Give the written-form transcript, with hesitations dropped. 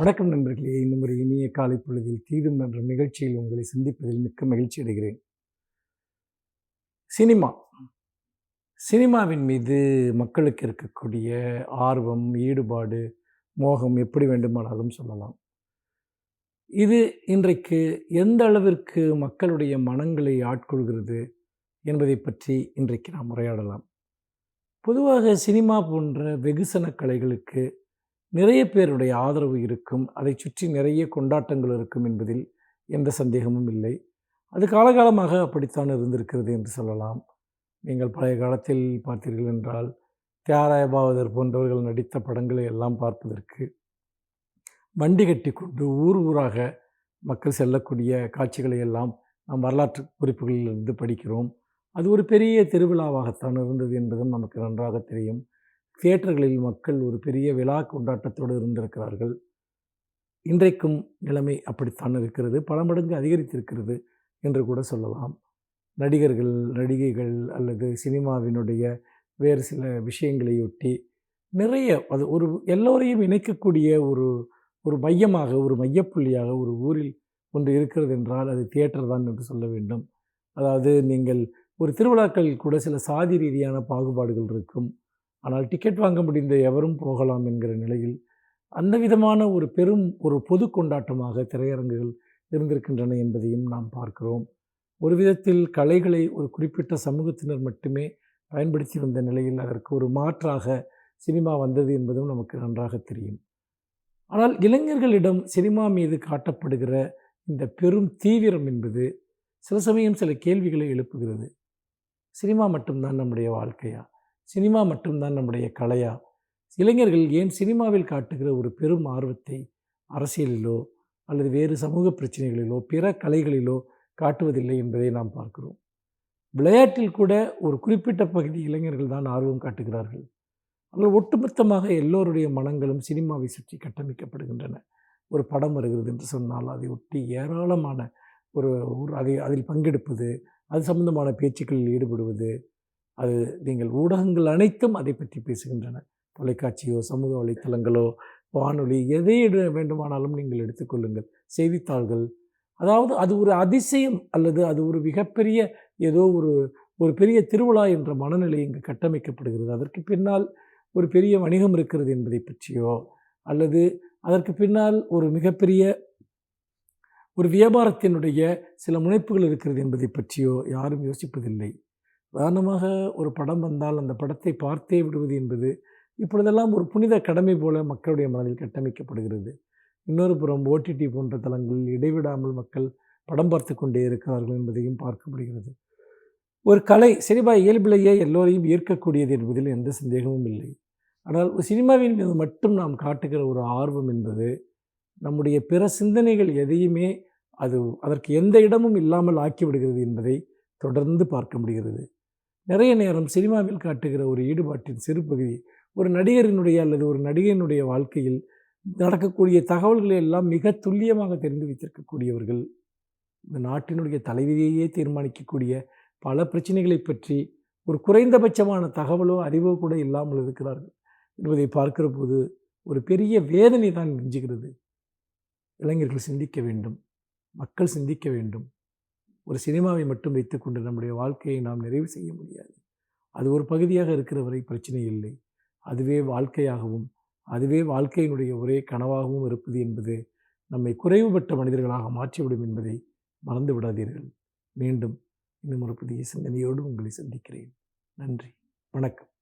வணக்கம் நண்பர்களே. இன்னும் ஒரு இனிய காலை பொழுதில் தீதும் என்ற நிகழ்ச்சியில் உங்களை சந்திப்பதில் மிக்க மகிழ்ச்சி அடைகிறேன். சினிமாவின் மீது மக்களுக்கு இருக்கக்கூடிய ஆர்வம், ஈடுபாடு, மோகம் எப்படி வேண்டுமானாலும் சொல்லலாம். இது இன்றைக்கு எந்த அளவிற்கு மக்களுடைய மனங்களை ஆட்கொள்கிறது என்பதை பற்றி இன்றைக்கு நாம் உரையாடலாம். பொதுவாக சினிமா போன்ற வெகுசன கலைகளுக்கு நிறைய பேருடைய ஆதரவு இருக்கும். அதை சுற்றி நிறைய கொண்டாட்டங்கள் இருக்கும் என்பதில் எந்த சந்தேகமும் இல்லை. அது காலகாலமாக அப்படித்தான் இருந்திருக்கிறது என்று சொல்லலாம். நீங்கள் பழைய காலத்தில் பார்த்தீர்கள் என்றால் தியாகராய பாகவதர் போன்றவர்கள் நடித்த படங்களை எல்லாம் பார்ப்பதற்கு வண்டி கட்டி கொண்டு ஊர் ஊராக மக்கள் செல்லக்கூடிய காட்சிகளை எல்லாம் நாம் வரலாற்று குறிப்புகளிலிருந்து படிக்கிறோம். அது ஒரு பெரிய திருவிழாவாகத்தான் இருந்தது என்பதும் நமக்கு நன்றாக தெரியும். தியேட்டர்களில் மக்கள் ஒரு பெரிய விழா கொண்டாட்டத்தோடு இருந்திருக்கிறார்கள். இன்றைக்கும் நிலைமை அப்படித்தான் இருக்கிறது. பல மடங்கு அதிகரித்திருக்கிறது என்று கூட சொல்லலாம். நடிகர்கள், நடிகைகள் அல்லது சினிமாவினுடைய வேறு சில விஷயங்களையொட்டி நிறைய அது ஒரு எல்லோரையும் இணைக்கக்கூடிய ஒரு மையமாக, ஒரு மையப்புள்ளியாக ஒரு ஊரில் ஒன்று இருக்கிறது என்றால் அது தியேட்டர் தான் என்று சொல்ல வேண்டும். அதாவது நீங்கள் ஒரு திருவிழாக்களில் கூட சில சாதி ரீதியான பாகுபாடுகள் இருக்கும். ஆனால் டிக்கெட் வாங்க முடிந்த எவரும் போகலாம் என்கிற நிலையில் அந்த விதமான ஒரு பொது கொண்டாட்டமாக திரையரங்குகள் இருந்திருக்கின்றன என்பதையும் நாம் பார்க்கிறோம். ஒரு விதத்தில் கலைகளை ஒரு குறிப்பிட்ட சமூகத்தினர் மட்டுமே பயன்படுத்தி வந்த நிலையில் அதற்கு ஒரு மாற்றாக சினிமா வந்தது என்பதும் நமக்கு நன்றாக தெரியும். ஆனால் இளைஞர்களிடம் சினிமா மீது காட்டப்படுகிற இந்த பெரும் தீவிரம் என்பது சில சமயம் சில கேள்விகளை எழுப்புகிறது. சினிமா மட்டும்தான் நம்முடைய வாழ்க்கையா? சினிமா மட்டும்தான் நம்முடைய கலையா? இளைஞர்கள் ஏன் சினிமாவில் காட்டுகிற ஒரு பெரும் ஆர்வத்தை அரசியலிலோ அல்லது வேறு சமூக பிரச்சனைகளிலோ பிற கலைகளிலோ காட்டுவதில்லை என்பதை நாம் பார்க்கிறோம். விளையாட்டில் கூட ஒரு குறிப்பிட்ட பகுதி இளைஞர்கள் தான் ஆர்வம் காட்டுகிறார்கள். ஆனால் ஒட்டுமொத்தமாக எல்லோருடைய மனங்களும் சினிமாவை சுற்றி கட்டமைக்கப்படுகின்றன. ஒரு படம் வருகிறது என்று சொன்னால் அதை ஒட்டி ஏராளமான அதில் பங்கெடுப்பது, அது சம்பந்தமான பேச்சுக்களில் ஈடுபடுவது, அது நீங்கள் ஊடகங்கள் அனைத்தும் அதை பற்றி பேசுகின்றன. தொலைக்காட்சியோ, சமூக வலைத்தளங்களோ, வானொலி, எதை வேண்டுமானாலும் நீங்கள் எடுத்துக்கொள்ளுங்கள், செய்தித்தாள்கள். அதாவது அது ஒரு அதிசயம் அல்லது அது ஒரு மிகப்பெரிய ஏதோ ஒரு பெரிய திருவிழா என்ற மனநிலை இங்கு கட்டமைக்கப்படுகிறது. அதற்கு பின்னால் ஒரு பெரிய வணிகம் இருக்கிறது என்பதை பற்றியோ அல்லது அதற்கு பின்னால் ஒரு மிகப்பெரிய ஒரு வியாபாரத்தினுடைய சில முனைப்புகள் இருக்கிறது என்பதை பற்றியோ யாரும் யோசிப்பதில்லை. உதாரணமாக ஒரு படம் வந்தால் அந்த படத்தை பார்த்தே விடுவது என்பது இப்பொழுதெல்லாம் ஒரு புனித கடமை போல மக்களுடைய மனதில் கட்டமைக்கப்படுகிறது. இன்னொரு புறம் ஓடிடி போன்ற தளங்களில் இடைவிடாமல் மக்கள் படம் பார்த்து கொண்டே இருக்கிறார்கள் என்பதையும் பார்க்க முடிகிறது. ஒரு கலை சினிமா இயல்பிலேயே எல்லோரையும் ஈர்க்கக்கூடியது என்பதில் எந்த சந்தேகமும் இல்லை. ஆனால் சினிமாவின் மீது மட்டும் நாம் காட்டுகிற ஒரு ஆர்வம் என்பது நம்முடைய பிற சிந்தனைகள் எதையுமே அதற்கு எந்த இடமும் இல்லாமல் ஆக்கிவிடுகிறது என்பதை தொடர்ந்து பார்க்க முடிகிறது. நிறைய நேரம் சினிமாவில் காட்டுகிற ஒரு ஈடுபாட்டின் சிறு பகுதி ஒரு நடிகரினுடைய அல்லது ஒரு நடிகையினுடைய வாழ்க்கையில் நடக்கக்கூடிய தகவல்களை எல்லாம் மிக துல்லியமாக தெரிந்து வைத்திருக்கக்கூடியவர்கள், இந்த நாட்டினுடைய தலைவிதியையே தீர்மானிக்கக்கூடிய பல பிரச்சனைகளை பற்றி ஒரு குறைந்தபட்சமான தகவலோ அறிவோ கூட இல்லாமல் இருக்கிறார்கள் என்பதை பார்க்கிற போது ஒரு பெரிய வேதனை தான் மிஞ்சுகிறது. இளைஞர்கள் சிந்திக்க வேண்டும், மக்கள் சிந்திக்க வேண்டும். ஒரு சினிமாவை மட்டும் வைத்துக்கொண்டு நம்முடைய வாழ்க்கையை நாம் நிறைவு செய்ய முடியாது. அது ஒரு பகுதியாக இருக்கிற வரை பிரச்சனை இல்லை. அதுவே வாழ்க்கையாகவும் அதுவே வாழ்க்கையினுடைய ஒரே கனவாகவும் இருப்பது என்பது நம்மை குறைவுபட்ட மனிதர்களாக மாற்றிவிடும் என்பதை மறந்து விடாதீர்கள். மீண்டும் இன்னும் ஒரு புதிய சிந்தனையோடு உங்களை சந்திக்கிறேன். நன்றி, வணக்கம்.